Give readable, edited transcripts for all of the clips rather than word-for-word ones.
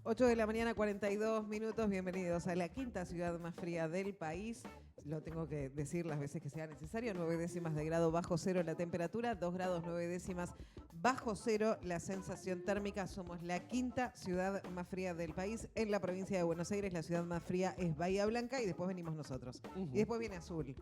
8 de la mañana, 42 minutos. Bienvenidos a la quinta ciudad más fría del país. Lo tengo que decir las veces que sea necesario. 9 décimas de grado bajo cero la temperatura, 2 grados 9 décimas bajo cero la sensación térmica. Somos la quinta ciudad más fría del país. En la provincia de Buenos Aires la ciudad más fría es Bahía Blanca y después venimos nosotros. Y después viene Azul.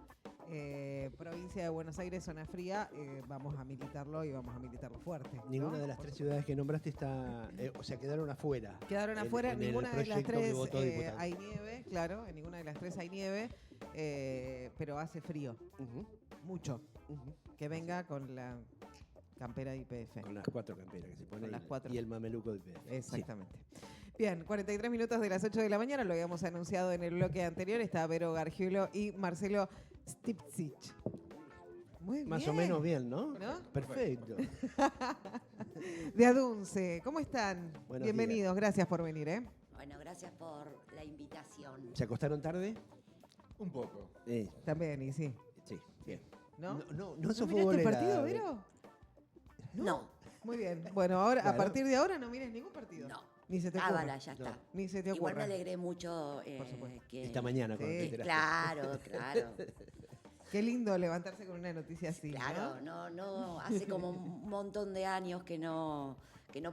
Provincia de Buenos Aires, zona fría, vamos a militarlo y vamos a militarlo fuerte, ¿no? Ninguna de las tres ciudades que nombraste está, o sea, quedaron afuera. Quedaron afuera, en ninguna de las tres diputados. hay nieve, claro, en ninguna de las tres hay nieve, pero hace frío, mucho. Que venga con la campera IPF. Con las 4 camperas que se ponen y el mameluco de IPF. Exactamente. Sí. Bien, 43 minutos de las 8 de la mañana, lo habíamos anunciado en el bloque anterior, está Vero Gargiulo y Marcelo Stipcich. Muy bien. Más o menos bien, ¿no? Perfecto. De Adunce, ¿cómo están? Buenos Bienvenidos, días. Gracias por venir, ¿eh? Bueno, gracias por la invitación. ¿Se acostaron tarde? Un poco. También, y sí. Sí, bien. ¿No? No sos miraste el futbolera, partido, Vero? No. Muy bien. Bueno, ahora, Claro. a partir de ahora no mires ningún partido. No. Ni se te ocurra. Cábala, ya está. Ni se te Igual me ocurra. alegré mucho Por supuesto. que... Esta mañana cuando te enteraste. Claro. Qué lindo levantarse con una noticia así, Claro, ¿no? no, hace como un montón de años que no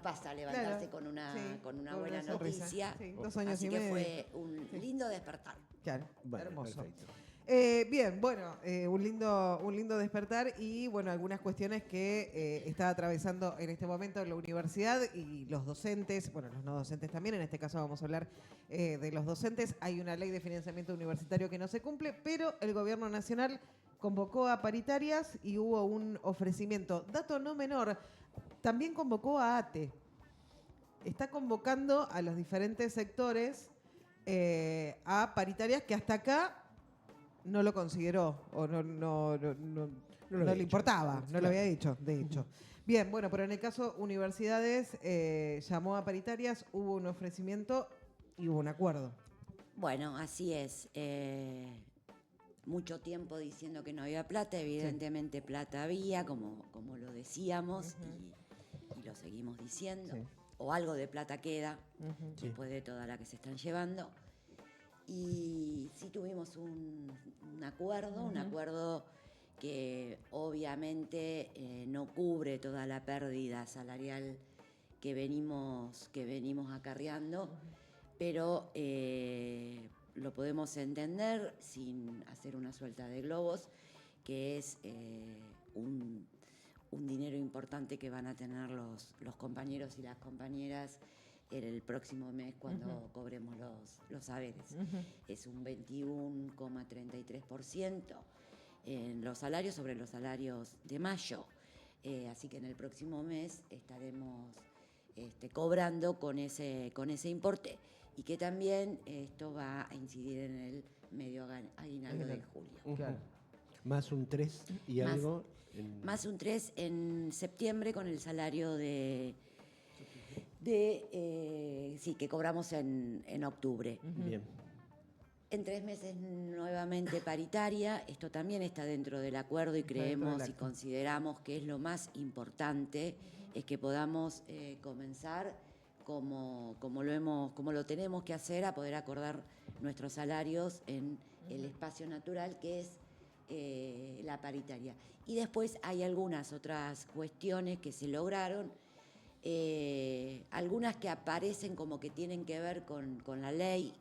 pasa levantarse Claro, sí, con una con buena una sonrisa. noticia. Sí, 2 años Así y que medio. fue un lindo despertar. Claro, Bueno, hermoso. perfecto. Bien, bueno, un lindo despertar y bueno, algunas cuestiones que está atravesando en este momento la universidad y los docentes, bueno, los no docentes también, en este caso vamos a hablar de los docentes. Hay una ley de financiamiento universitario que no se cumple, pero el gobierno nacional convocó a paritarias y hubo un ofrecimiento. Dato no menor, también convocó a ATE. Está convocando a los diferentes sectores a paritarias que hasta acá no lo consideró o no le importaba, no lo había dicho, de hecho. Bien, bueno, pero en el caso universidades llamó a paritarias, hubo un ofrecimiento y hubo un acuerdo. Bueno, así es. Mucho tiempo diciendo que no había plata, evidentemente plata había, como lo decíamos, y lo seguimos diciendo. Sí. O algo de plata queda, después de toda la que se están llevando. Y sí tuvimos un acuerdo que obviamente no cubre toda la pérdida salarial que venimos acarreando, pero lo podemos entender sin hacer una suelta de globos, que es un dinero importante que van a tener los compañeros y las compañeras el próximo mes cuando cobremos los saberes. Es un 21,33% en los salarios sobre los salarios de mayo. Así que en el próximo mes estaremos cobrando con ese importe y que también esto va a incidir en el medio aguinaldo de julio. Claro. Más un 3 y Más- algo. Más un 3 en septiembre con el salario que cobramos en octubre. Bien. En 3 meses nuevamente paritaria, esto también está dentro del acuerdo y creemos y consideramos que es lo más importante, es que podamos comenzar como lo tenemos que hacer, a poder acordar nuestros salarios en el espacio natural que es la paritaria. Y después hay algunas otras cuestiones que se lograron, algunas que aparecen como que tienen que ver con la ley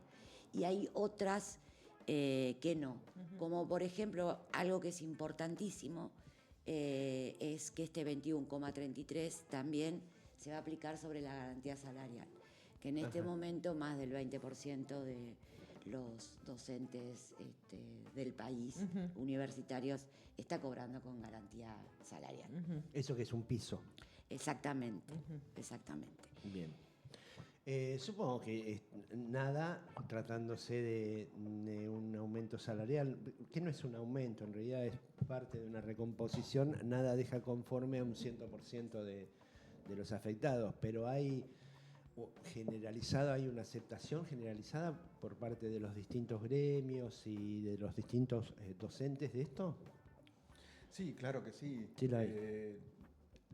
y hay otras que no. Como por ejemplo, algo que es importantísimo es que este 21,33 también se va a aplicar sobre la garantía salarial, que en este momento más del 20% de los docentes del país, universitarios, está cobrando con garantía salarial. Eso que es un piso. Exactamente. Bien. Supongo que nada, tratándose de un aumento salarial, que no es un aumento, en realidad es parte de una recomposición, nada deja conforme a un 100% de los afectados, pero hay una aceptación generalizada por parte de los distintos gremios y de los distintos docentes de esto. Sí, claro que sí. Sí, la hay.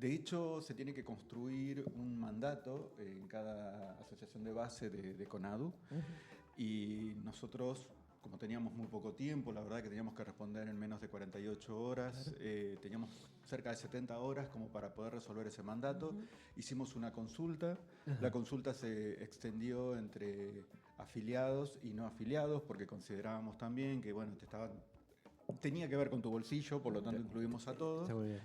De hecho, se tiene que construir un mandato en cada asociación de base de CONADU. Y nosotros, como teníamos muy poco tiempo, la verdad que teníamos que responder en menos de 48 horas, teníamos cerca de 70 horas como para poder resolver ese mandato. Hicimos una consulta. La consulta se extendió entre afiliados y no afiliados, porque considerábamos también que, bueno, tenía que ver con tu bolsillo, por lo tanto incluimos a todos. Está muy bien.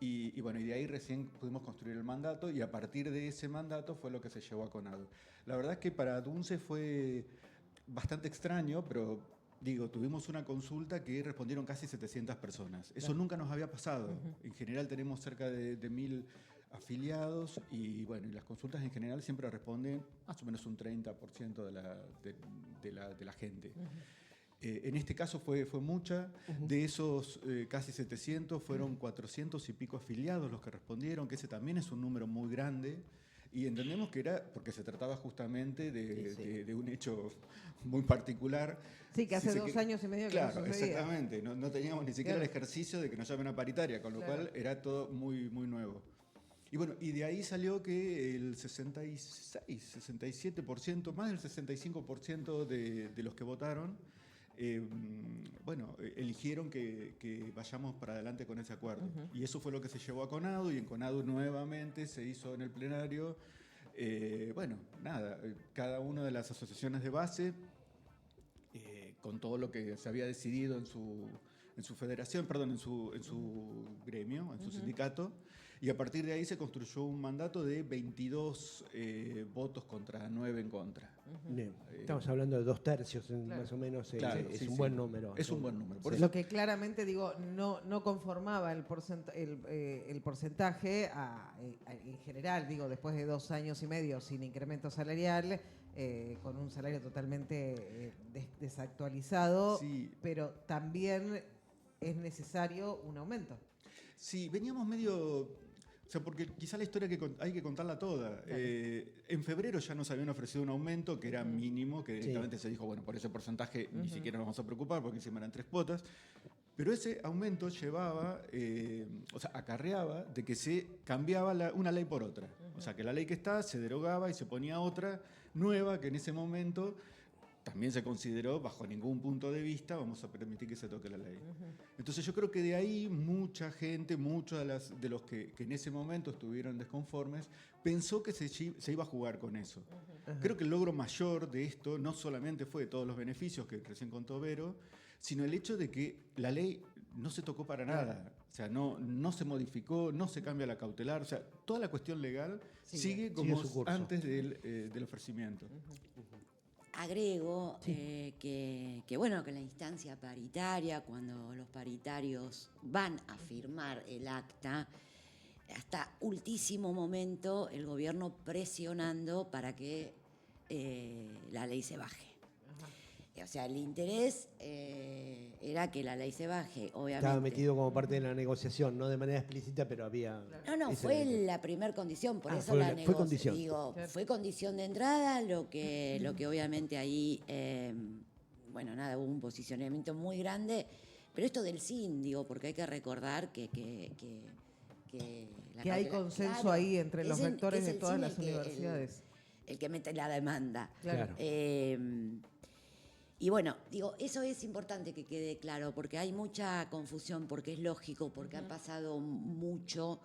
Y bueno, y de ahí recién pudimos construir el mandato, y a partir de ese mandato fue lo que se llevó a CONADU. La verdad es que para DUNCE fue bastante extraño, pero digo, tuvimos una consulta que respondieron casi 700 personas. Eso nunca nos había pasado. En general tenemos cerca de 1000 afiliados, y bueno, y las consultas en general siempre responden más o menos un 30% de la gente. En este caso fue mucha. De esos casi 700 fueron 400 y pico afiliados los que respondieron, que ese también es un número muy grande. Y entendemos que era porque se trataba justamente de un hecho muy particular. Sí, que hace 2 años y medio que claro, no sucedía. Exactamente. No teníamos ni siquiera el ejercicio de que nos llamen a paritaria, con lo cual era todo muy, muy nuevo. Y bueno, y de ahí salió que el 67%, más del 65% de los que votaron, eligieron que vayamos para adelante con ese acuerdo. Y eso fue lo que se llevó a CONADU, y en CONADU nuevamente se hizo en el plenario. Cada una de las asociaciones de base, con todo lo que se había decidido en su federación, en su gremio, en su sindicato, y a partir de ahí se construyó un mandato de 22 votos contra 9 en contra. Bien. Estamos hablando de 2/3 más o menos. Es un buen número. Es un buen número. Por Lo que claramente, digo, no conformaba el porcentaje en general, digo, después de 2 años y medio sin incremento salarial, con un salario totalmente desactualizado, pero también es necesario un aumento. Sí, veníamos medio... O sea, porque quizá la historia hay que contarla toda. Claro. En febrero ya nos habían ofrecido un aumento que era mínimo, que directamente se dijo, bueno, por ese porcentaje ni siquiera nos vamos a preocupar, porque encima eran 3 cuotas. Pero ese aumento acarreaba de que se cambiaba una ley por otra. O sea, que la ley que está se derogaba y se ponía otra nueva, que en ese momento también se consideró, bajo ningún punto de vista, vamos a permitir que se toque la ley. Entonces yo creo que de ahí mucha gente, muchos de los que en ese momento estuvieron desconformes, pensó que se iba a jugar con eso. Creo que el logro mayor de esto no solamente fue todos los beneficios que recién contó Vero, sino el hecho de que la ley no se tocó para nada. O sea, no se modificó, no se cambia la cautelar. O sea, toda la cuestión legal sigue como antes del ofrecimiento. Agrego que la instancia paritaria, cuando los paritarios van a firmar el acta, hasta ultísimo momento el gobierno presionando para que la ley se baje. O sea, el interés era que la ley se baje, obviamente. Estaba metido como parte de la negociación, no de manera explícita, pero había... fue la primera condición, por eso la negociación. Fue condición. Digo, fue condición de entrada, lo que obviamente ahí, hubo un posicionamiento muy grande, pero esto del SIN, digo, porque hay que recordar que hay consenso ahí entre los rectores de todas las universidades. El que mete la demanda. Claro. Y bueno, digo, eso es importante que quede claro, porque hay mucha confusión, porque es lógico, porque ha pasado mucho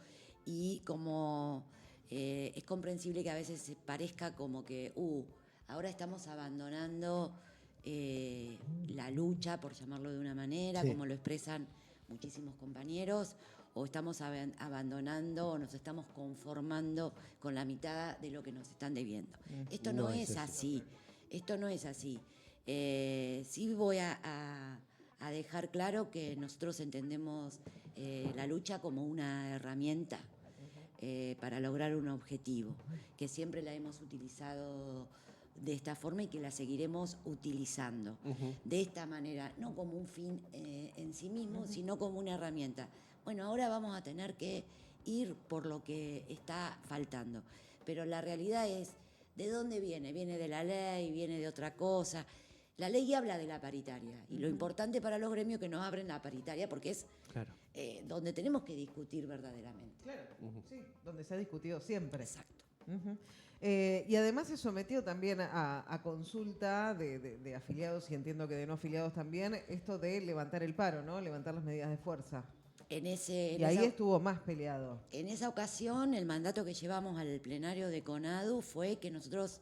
y como es comprensible que a veces se parezca como que, ahora estamos abandonando la lucha, por llamarlo de una manera, como lo expresan muchísimos compañeros, o estamos abandonando o nos estamos conformando con la mitad de lo que nos están debiendo. Esto no es así. Esto no es así. Sí voy a dejar claro que nosotros entendemos la lucha como una herramienta para lograr un objetivo, que siempre la hemos utilizado de esta forma y que la seguiremos utilizando de esta manera, no como un fin en sí mismo, sino como una herramienta. Bueno, ahora vamos a tener que ir por lo que está faltando, pero la realidad es, ¿de dónde viene? ¿Viene de la ley? ¿Viene de otra cosa? La ley habla de la paritaria y lo importante para los gremios es que nos abren la paritaria porque es Claro. donde tenemos que discutir verdaderamente. Claro, sí, donde se ha discutido siempre. Exacto. Ujú. Y además se sometió también a consulta de afiliados y entiendo que de no afiliados también, esto de levantar el paro, ¿no? Levantar las medidas de fuerza. Y ahí estuvo más peleado. En esa ocasión, el mandato que llevamos al plenario de CONADU fue que nosotros,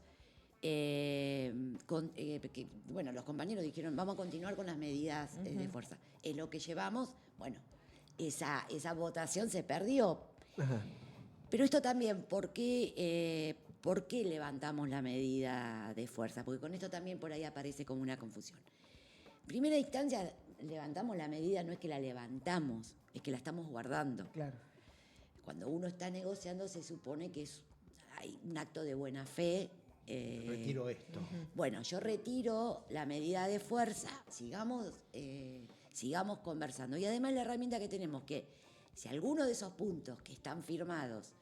bueno, los compañeros dijeron, vamos a continuar con las medidas de fuerza. En lo que llevamos, bueno, esa votación se perdió. Ajá. Pero esto también, ¿por qué levantamos la medida de fuerza? Porque con esto también por ahí aparece como una confusión. En primera instancia, levantamos la medida, no es que la levantamos, es que la estamos guardando. Claro. Cuando uno está negociando se supone que hay un acto de buena fe. Retiro esto. Bueno, yo retiro la medida de fuerza, sigamos conversando. Y además la herramienta que tenemos, que si alguno de esos puntos que están firmados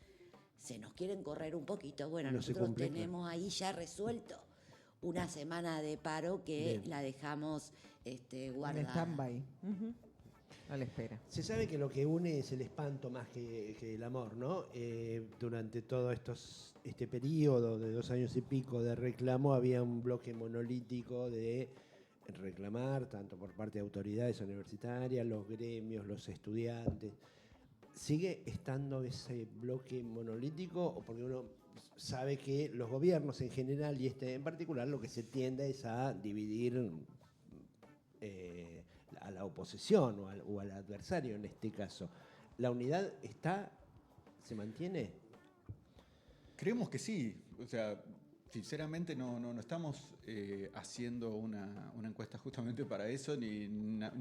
se nos quieren correr un poquito, bueno, No se nosotros cumple, tenemos ahí ya resuelto una semana de paro que Bien. la dejamos En guardada. stand-by. A la espera. Se sabe que lo que une es el espanto más que el amor, ¿no? Durante todo este periodo de 2 años y pico de reclamo había un bloque monolítico de reclamar, tanto por parte de autoridades universitarias, los gremios, los estudiantes. ¿Sigue estando ese bloque monolítico o porque uno sabe que los gobiernos en general y este en particular lo que se tiende es a dividir a la oposición o al adversario en este caso? ¿La unidad se mantiene? Creemos que sí. O sea, sinceramente no estamos haciendo una encuesta justamente para eso, ni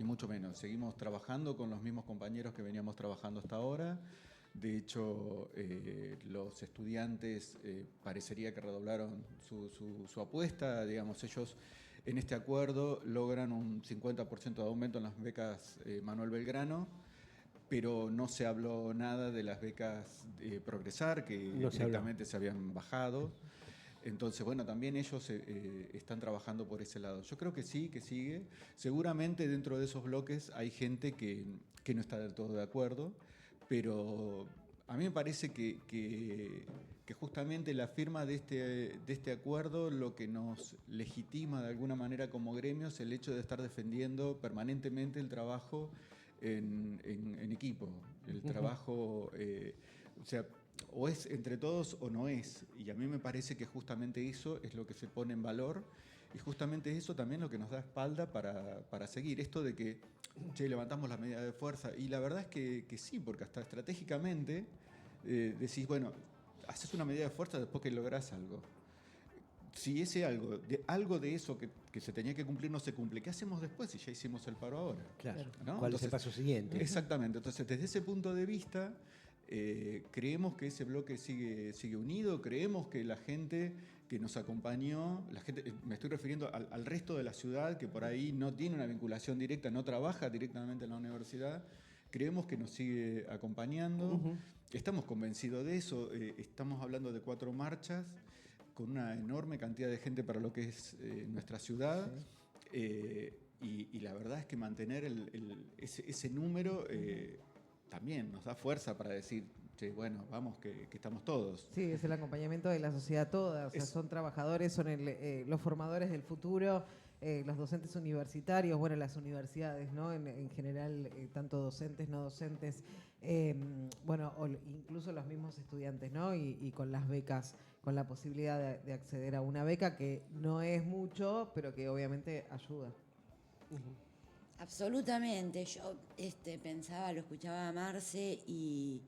mucho menos. Seguimos trabajando con los mismos compañeros que veníamos trabajando hasta ahora. De hecho, los estudiantes parecería que redoblaron su apuesta. Digamos, ellos en este acuerdo logran un 50% de aumento en las becas Manuel Belgrano, pero no se habló nada de las becas Progresar, que directamente se habían bajado. Entonces, bueno, también ellos están trabajando por ese lado. Yo creo que sí, que sigue. Seguramente dentro de esos bloques hay gente que no está del todo de acuerdo, pero a mí me parece que justamente la firma de este acuerdo lo que nos legitima de alguna manera como gremio es el hecho de estar defendiendo permanentemente el trabajo en equipo. El trabajo, o sea, o es entre todos o no es. Y a mí me parece que justamente eso es lo que se pone en valor y justamente eso también lo que nos da espalda para seguir. Esto de que levantamos la medida de fuerza y la verdad es que sí, porque hasta estratégicamente decís, bueno, haces una medida de fuerza después que lográs algo. Si ese algo de eso que se tenía que cumplir no se cumple, ¿qué hacemos después si ya hicimos el paro ahora? Claro. ¿No? ¿Cuál es Entonces, el paso siguiente? Exactamente. Entonces, desde ese punto de vista, creemos que ese bloque sigue unido, creemos que la gente que nos acompañó, la gente, me estoy refiriendo al resto de la ciudad que por ahí no tiene una vinculación directa, no trabaja directamente en la universidad, creemos que nos sigue acompañando, estamos convencidos de eso, estamos hablando de 4 marchas con una enorme cantidad de gente para lo que es nuestra ciudad. Sí. Y la verdad es que mantener ese número también nos da fuerza para decir, bueno, vamos, que estamos todos. Sí, es el acompañamiento de la sociedad toda. O sea, son trabajadores, son los formadores del futuro, los docentes universitarios, bueno, las universidades, ¿no? En general, tanto docentes, no docentes, bueno, incluso los mismos estudiantes, ¿no? Y con las becas, con la posibilidad de acceder a una beca que no es mucho, pero que obviamente ayuda. Absolutamente. Yo pensaba, lo escuchaba a Marce y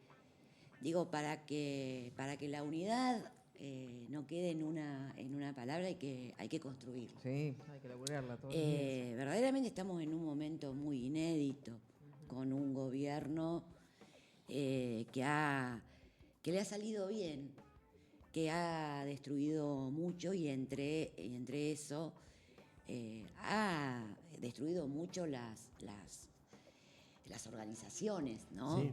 digo, para que la unidad no quede en una palabra, hay que construirla. Sí, hay que elaborarla todos los días. Verdaderamente estamos en un momento muy inédito, con un gobierno que le ha salido bien, que ha destruido mucho y entre eso ha destruido mucho las organizaciones, ¿no? Sí.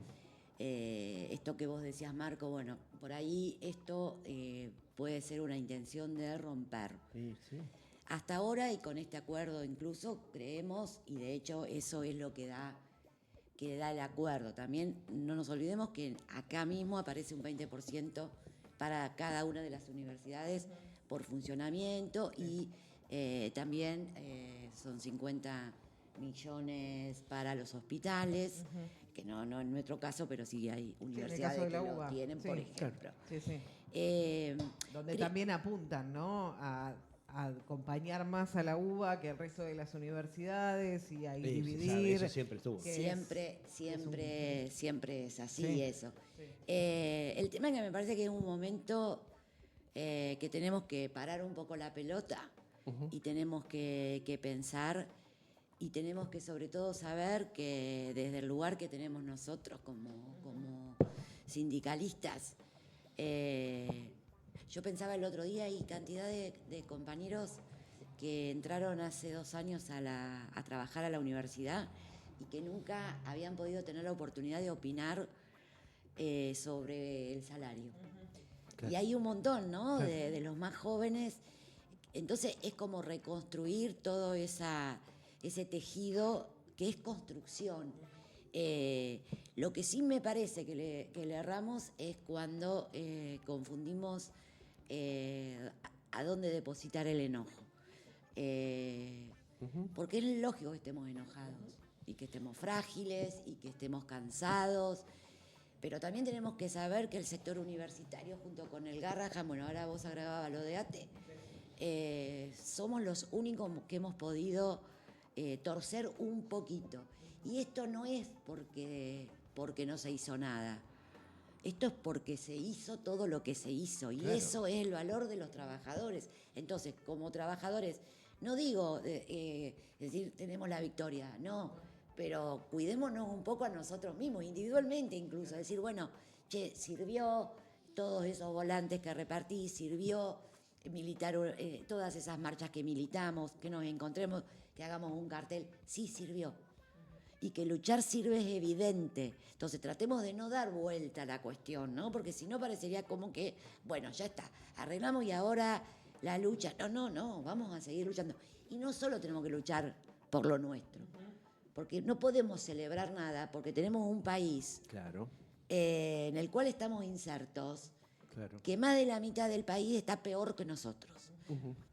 Esto que vos decías, Marco, bueno, por ahí esto puede ser una intención de romper. Sí, sí. hasta ahora y con este acuerdo incluso creemos, y de hecho eso es lo que da el acuerdo. También no nos olvidemos que acá mismo aparece un 20% para cada una de las universidades por funcionamiento y también son 50 millones para los hospitales, que no en nuestro caso, pero sí hay universidades que lo tienen, por ejemplo. Sí, sí. Eh, Donde también apuntan, ¿no? A acompañar más a la UBA que al resto de las universidades y a dividir. Eso siempre estuvo. Siempre es así, Sí, eso. sí. El tema es que me parece que es un momento que tenemos que parar un poco la pelota y tenemos que pensar y tenemos que sobre todo saber que desde el lugar que tenemos nosotros como sindicalistas, yo pensaba el otro día y cantidad de compañeros que entraron hace 2 años a trabajar a la universidad y que nunca habían podido tener la oportunidad de opinar sobre el salario. Claro. Y hay un montón, ¿no? De los más jóvenes. Entonces es como reconstruir todo ese tejido que es construcción. Lo que sí me parece que le erramos es cuando confundimos a dónde depositar el enojo. Porque es lógico que estemos enojados y que estemos frágiles y que estemos cansados, pero también tenemos que saber que el sector universitario junto con el Garrahan, bueno, ahora vos agregabas lo de ATE, somos los únicos que hemos podido torcer un poquito. Y esto no es porque no se hizo nada. Esto es porque se hizo todo lo que se hizo. Y claro, eso es el valor de los trabajadores. Entonces, como trabajadores, no digo decir tenemos la victoria, no, pero cuidémonos un poco a nosotros mismos, individualmente incluso. Decir, bueno, che, sirvió todos esos volantes que repartí, sirvió militar todas esas marchas que militamos, que nos encontremos, que hagamos un cartel, sí sirvió. Y que luchar sirve es evidente. Entonces tratemos de no dar vuelta a la cuestión, ¿no? Porque si no parecería como que, bueno, ya está, arreglamos y ahora la lucha. No, vamos a seguir luchando. Y no solo tenemos que luchar por lo nuestro, porque no podemos celebrar nada, porque tenemos un país en el cual estamos insertos, que más de la mitad del país está peor que nosotros.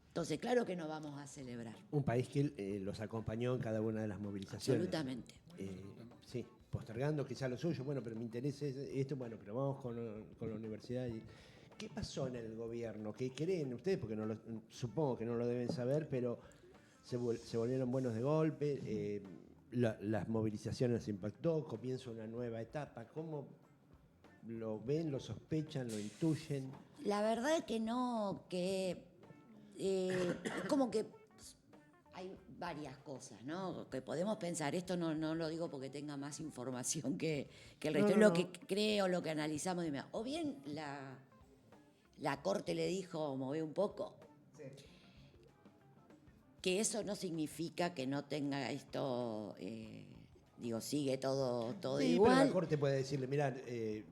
Entonces, claro que no vamos a celebrar. Un país que los acompañó en cada una de las movilizaciones. Absolutamente. Sí, postergando quizá lo suyo, bueno, pero me interesa esto, bueno, pero vamos con la universidad. ¿Qué pasó en el gobierno? ¿Qué creen ustedes? Porque supongo que no lo deben saber, pero se volvieron buenos de golpe, las movilizaciones les impactó, comienza una nueva etapa. ¿Cómo lo ven, lo sospechan, lo intuyen? La verdad es que no, que como que hay varias cosas, ¿no? Que podemos pensar, esto no lo digo porque tenga más información que el resto, es lo que creo, lo que analizamos. O bien la Corte le dijo, mové un poco, que eso no significa que no tenga esto... sigue todo igual. Pero la Corte puede decirle, mirá que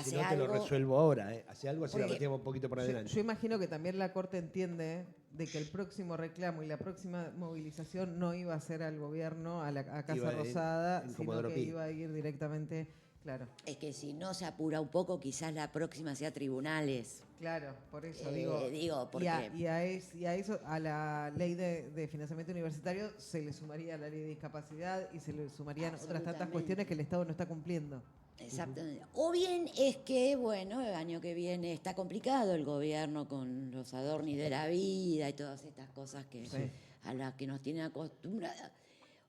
si no te lo resuelvo ahora, hace algo, así la metemos un poquito por adelante. Yo imagino que también la Corte entiende de que el próximo reclamo y la próxima movilización no iba a ser al gobierno, a Casa Rosada, sino que iba a ir directamente, claro. Es que si no se apura un poco, quizás la próxima sea tribunales. Claro, por eso porque... y a eso, a la ley de financiamiento universitario se le sumaría la ley de discapacidad y se le sumarían otras tantas cuestiones que el Estado no está cumpliendo. Exactamente. O bien es que, bueno, el año que viene está complicado el gobierno con los adornis de la vida y todas estas cosas a las que nos tienen acostumbradas.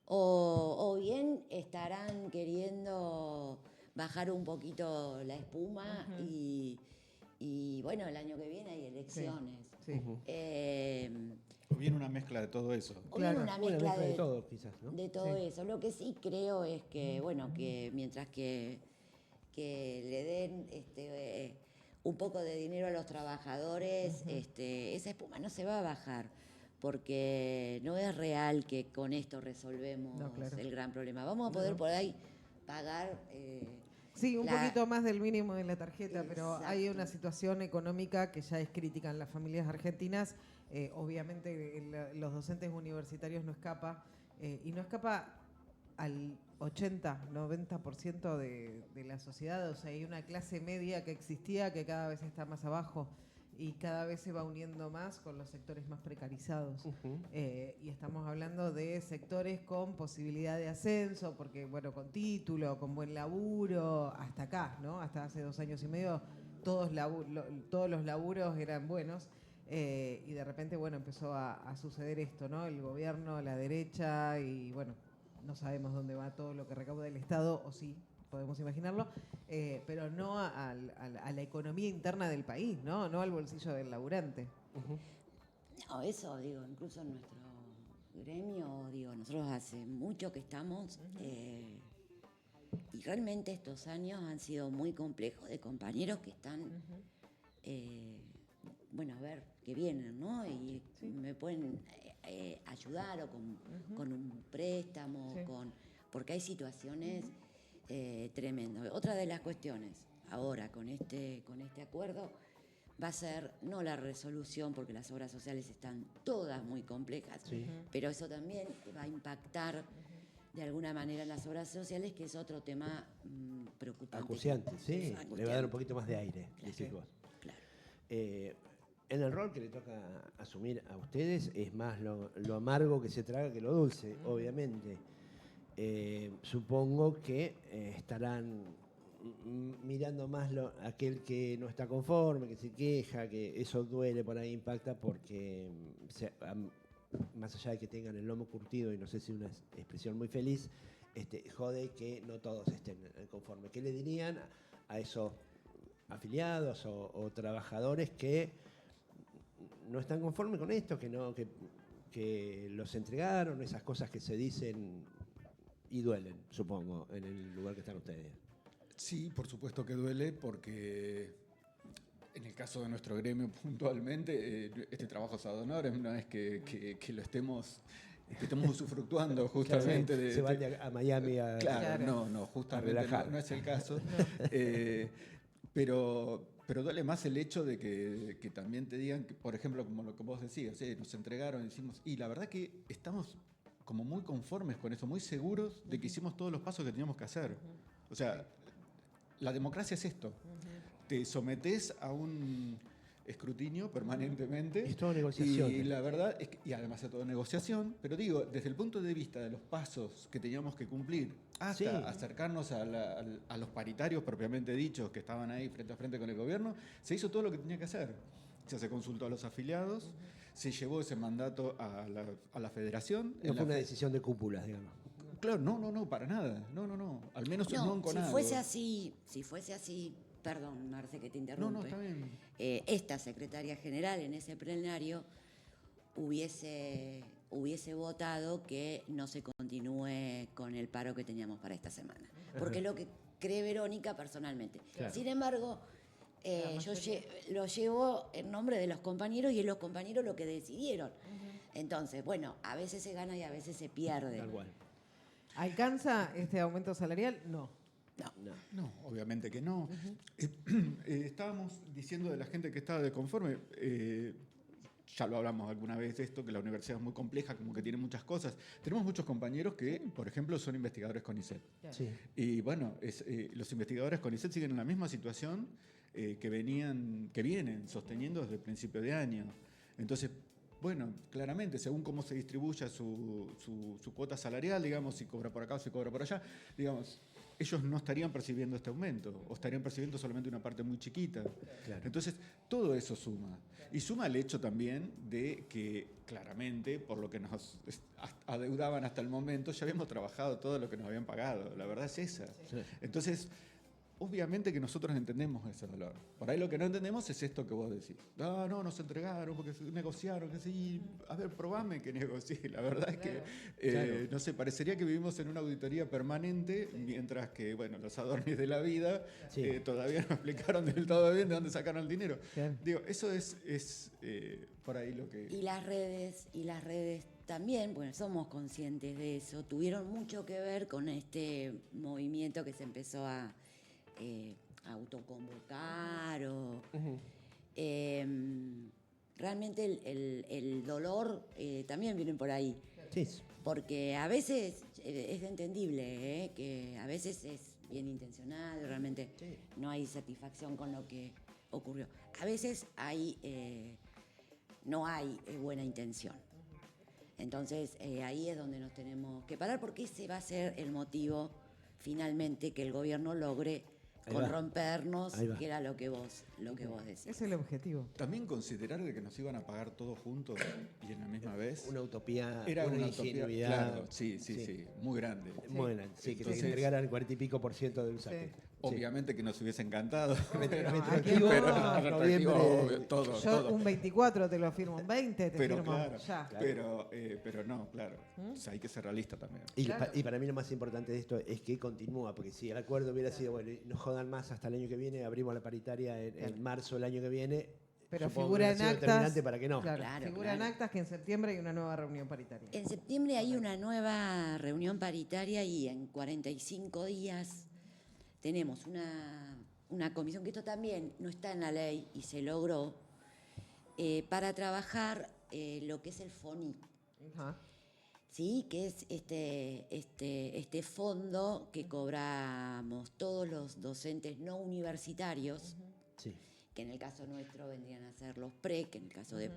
O bien estarán queriendo bajar un poquito la espuma y bueno, el año que viene hay elecciones. O bien una mezcla de todo eso. O bien una mezcla de todo, quizás, ¿no? De todo eso. Lo que sí creo es que, bueno, que mientras que le den un poco de dinero a los trabajadores, esa espuma no se va a bajar, porque no es real que con esto resolvemos el gran problema. Vamos a poder por ahí pagar... Sí, un poquito más del mínimo de la tarjeta, pero hay una situación económica que ya es crítica en las familias argentinas Obviamente los docentes universitarios no escapa, y no escapa al 80-90% de la sociedad. O sea, hay una clase media que existía que cada vez está más abajo y cada vez se va uniendo más con los sectores más precarizados. Y estamos hablando de sectores con posibilidad de ascenso, porque, bueno, con título, con buen laburo, hasta acá, ¿no? Hasta hace 2 años y medio todos los laburos eran buenos. Y de repente, bueno, empezó a suceder esto, ¿no? El gobierno, la derecha, y bueno, no sabemos dónde va todo lo que recauda el Estado, o sí, podemos imaginarlo, pero no a la economía interna del país, ¿no? No al bolsillo del laburante. No, eso, digo, incluso en nuestro gremio, digo, nosotros hace mucho que estamos, y realmente estos años han sido muy complejos de compañeros que están, bueno, a ver, que vienen, ¿no? Y me pueden ayudar o con un préstamo, porque hay situaciones tremendas. Otra de las cuestiones ahora con este acuerdo va a ser no la resolución, porque las obras sociales están todas muy complejas, pero eso también va a impactar de alguna manera en las obras sociales, que es otro tema preocupante. Acuciante, sí, Acuciante. le va a dar un poquito más de aire, decís vos. Claro. En el rol que le toca asumir a ustedes es más lo amargo que se traga que lo dulce, obviamente. Supongo que estarán mirando más aquel que no está conforme, que se queja, que eso duele, por ahí impacta, porque más allá de que tengan el lomo curtido, y no sé si una expresión muy feliz, jode que no todos estén conformes. ¿Qué le dirían a esos afiliados o trabajadores que no están conformes con esto, que los entregaron, esas cosas que se dicen y duelen, supongo, en el lugar que están ustedes? Sí, por supuesto que duele, porque en el caso de nuestro gremio puntualmente, este trabajo es ad honorem, no es que lo estemos usufructuando justamente. Claro, se van a Miami a... Claro, no, justamente no es el caso. Pero duele más el hecho de que también te digan, que, por ejemplo, como lo que vos decías, nos entregaron y decimos, y la verdad que estamos como muy conformes con eso, muy seguros de que hicimos todos los pasos que teníamos que hacer. O sea, la democracia es esto. Te sometés a un escrutinio permanentemente. Es todo negociación. Y la verdad es que, y además es todo negociación, pero digo, desde el punto de vista de los pasos que teníamos que cumplir hasta acercarnos a los paritarios propiamente dichos que estaban ahí frente a frente con el gobierno, se hizo todo lo que tenía que hacer. O sea, se consultó a los afiliados, se llevó ese mandato a la federación. No fue una decisión de cúpulas, digamos. Claro, no, para nada. No. Al menos no enconado. Si fuese así, perdón, Marce, que te interrumpe. No, está bien. Esta secretaria general en ese plenario hubiese votado que no se continúe con el paro que teníamos para esta semana. Porque es lo que cree Verónica personalmente. Claro. Sin embargo, yo lo llevo en nombre de los compañeros y es los compañeros lo que decidieron. Entonces, bueno, a veces se gana y a veces se pierde. Tal cual. ¿Alcanza este aumento salarial? No. No, obviamente que no. Estábamos diciendo de la gente que estaba desconforme, ya lo hablamos alguna vez de esto, que la universidad es muy compleja, como que tiene muchas cosas. Tenemos muchos compañeros que, por ejemplo, son investigadores CONICET. Sí. Y bueno, los investigadores CONICET siguen en la misma situación que vienen sosteniendo desde el principio de año. Entonces, bueno, claramente, según cómo se distribuya su cuota salarial, digamos, si cobra por acá o si cobra por allá, digamos, ellos no estarían percibiendo este aumento, o estarían percibiendo solamente una parte muy chiquita. Claro. Entonces, todo eso suma. Y suma el hecho también de que, claramente, por lo que nos adeudaban hasta el momento, ya habíamos trabajado todo lo que nos habían pagado. La verdad es esa. Sí. Entonces, obviamente que nosotros entendemos ese dolor. Por ahí lo que no entendemos es esto que vos decís. No, nos entregaron porque negociaron. Que sí. A ver, probame que negocié. La verdad es que, no sé, parecería que vivimos en una auditoría permanente, mientras que, bueno, los adornis de la vida todavía no explicaron del todo bien de dónde sacaron el dinero. Claro. Digo, eso es por ahí lo que... Y las redes también, bueno, somos conscientes de eso, tuvieron mucho que ver con este movimiento que se empezó a autoconvocar realmente el dolor también viene por ahí. Sí. Porque a veces es entendible, que a veces es bien intencionado, realmente no hay satisfacción con lo que ocurrió. A veces no hay buena intención. Entonces ahí es donde nos tenemos que parar, porque ese va a ser el motivo finalmente que el gobierno logre corrompernos, que era lo que vos decís. Es el objetivo. También considerar de que nos iban a pagar todos juntos y en la misma vez. Una utopía, Era una utopía, ingenuidad. claro, sí, muy grande. Muy grande, sí, que Entonces, te entregaran el 40 y pico % del saque. Sí. Obviamente que nos hubiese encantado. Aquí pero vos- retroactivo, obvio, todo, Yo todo. un 24 te lo firmo, un 20 te Pero firmo claro, ya. pero no, claro. O sea, hay que ser realista también. Y, Claro. y para mí lo más importante de esto es que continúa, porque si el acuerdo hubiera sido, bueno, no jodan más hasta el año que viene, abrimos la paritaria en marzo del año que viene, Pero supongo que figura hubiera en sido actas. determinante para que no. Claro, figura en claro. actas que en septiembre hay una nueva reunión paritaria. En septiembre hay una nueva reunión paritaria y en 45 días tenemos una comisión, que esto también no está en la ley y se logró, para trabajar lo que es el FONIT, Ajá. ¿sí? Que es este fondo que cobramos todos los docentes no universitarios, Sí. que en el caso nuestro vendrían a ser los pre, que en el caso de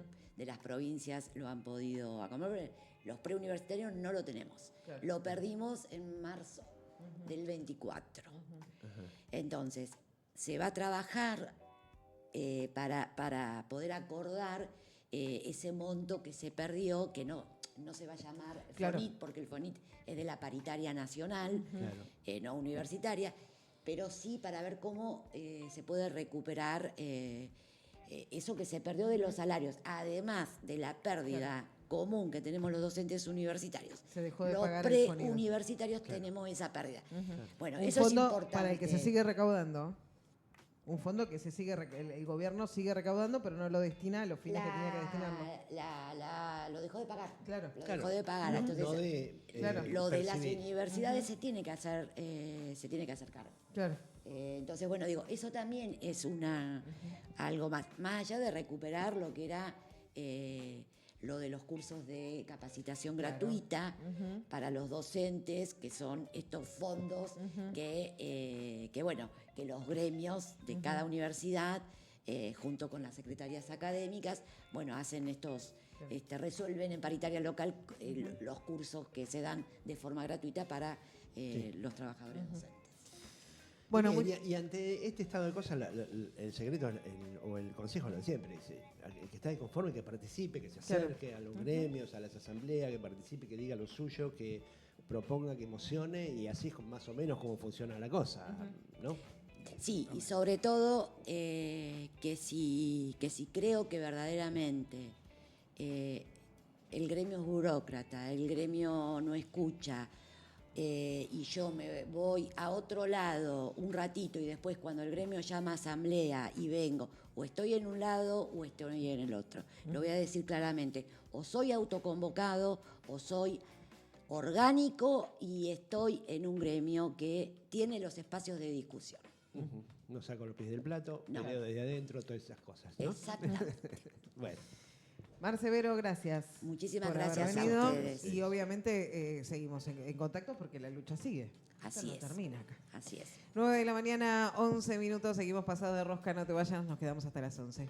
las provincias lo han podido acompañar. Los preuniversitarios no lo tenemos. Claro. Lo perdimos en marzo del 24. Entonces, se va a trabajar para poder acordar ese monto que se perdió, que no se va a llamar Claro. FONIT, porque el FONIT es de la paritaria nacional, Claro. no universitaria, pero sí para ver cómo se puede recuperar eso que se perdió de los salarios, además de la pérdida común que tenemos los docentes universitarios. Se dejó de los pagar el FONIT. preuniversitarios tenemos esa pérdida. Bueno, Un eso es fondo importante. para el que se sigue recaudando. Un fondo que se sigue el gobierno sigue recaudando, pero no lo destina a los fines que tenía que destinarlo. Lo dejó de pagar. Claro. Lo Claro. dejó de pagar. Entonces, No de, Claro. lo de las percibir. universidades se tiene que hacer cargo. Claro. Entonces, bueno, digo, eso también es algo más allá de recuperar lo que era lo de los cursos de capacitación gratuita para los docentes, que son estos fondos que los gremios de cada universidad, junto con las secretarías académicas, bueno, hacen resuelven en paritaria local los cursos que se dan de forma gratuita para los trabajadores docentes. Bueno, y ante este estado de cosas, el secreto o el consejo lo siempre dice, el que está inconforme que participe, que se acerque a los gremios, a las asambleas, que participe, que diga lo suyo, que proponga, que emocione, y así es más o menos cómo funciona la cosa, ¿no? Sí, y sobre todo que si creo que verdaderamente el gremio es burócrata, el gremio no escucha, y yo me voy a otro lado un ratito y después cuando el gremio llama a asamblea y vengo, o estoy en un lado o estoy en el otro. Lo voy a decir claramente, o soy autoconvocado o soy orgánico y estoy en un gremio que tiene los espacios de discusión. No saco los pies del plato, No. peleo desde adentro, todas esas cosas, ¿no? Exactamente. Bueno. Marce Vero, gracias. Muchísimas por haber gracias a venido. ustedes. Y obviamente seguimos en contacto porque la lucha sigue. Así Esto no es. termina acá. Así es. 9 de la mañana, 11 minutos. Seguimos pasados de rosca. No te vayas, nos quedamos hasta las 11.